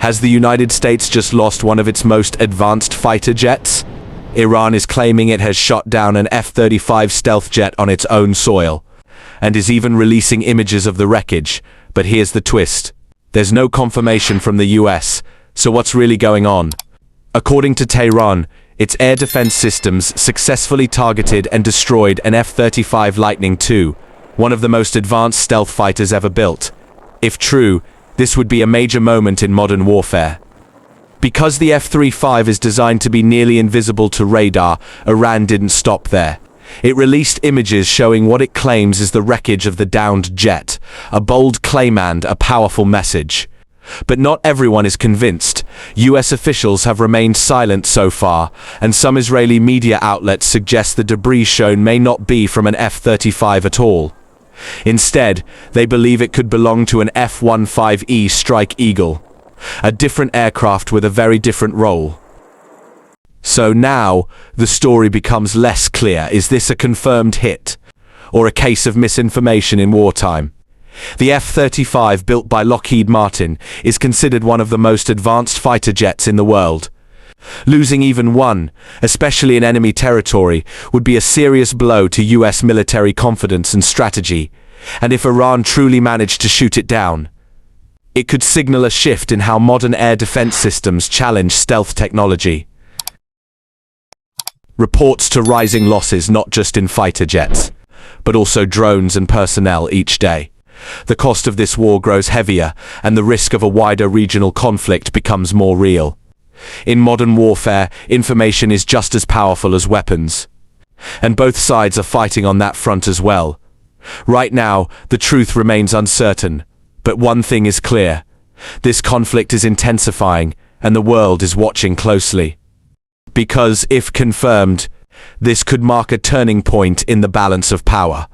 Has the United States just lost one of its most advanced fighter jets? Iran is claiming it has shot down an F-35 stealth jet on its own soil, and is even releasing images of the wreckage. But here's the twist. There's no confirmation from the US, so what's really going on? According to Tehran, its air defense systems successfully targeted and destroyed an F-35 Lightning II, one of the most advanced stealth fighters ever built. If true, this would be a major moment in modern warfare. Because the F-35 is designed to be nearly invisible to radar, Iran didn't stop there. It released images showing what it claims is the wreckage of the downed jet, a bold claim and a powerful message. But not everyone is convinced. US officials have remained silent so far, and some Israeli media outlets suggest the debris shown may not be from an F-35 at all. Instead, they believe it could belong to an F-15E Strike Eagle, a different aircraft with a very different role. So now, the story becomes less clear. Is this a confirmed hit, or a case of misinformation in wartime? The F-35, built by Lockheed Martin, is considered one of the most advanced fighter jets in the world. Losing even one, especially in enemy territory, would be a serious blow to US military confidence and strategy, and if Iran truly managed to shoot it down, it could signal a shift in how modern air defense systems challenge stealth technology. Reports to rising losses not just in fighter jets, but also drones and personnel each day. The cost of this war grows heavier, and the risk of a wider regional conflict becomes more real. In modern warfare, information is just as powerful as weapons. And both sides are fighting on that front as well. Right now, the truth remains uncertain, but one thing is clear. This conflict is intensifying, and the world is watching closely. Because, if confirmed, this could mark a turning point in the balance of power.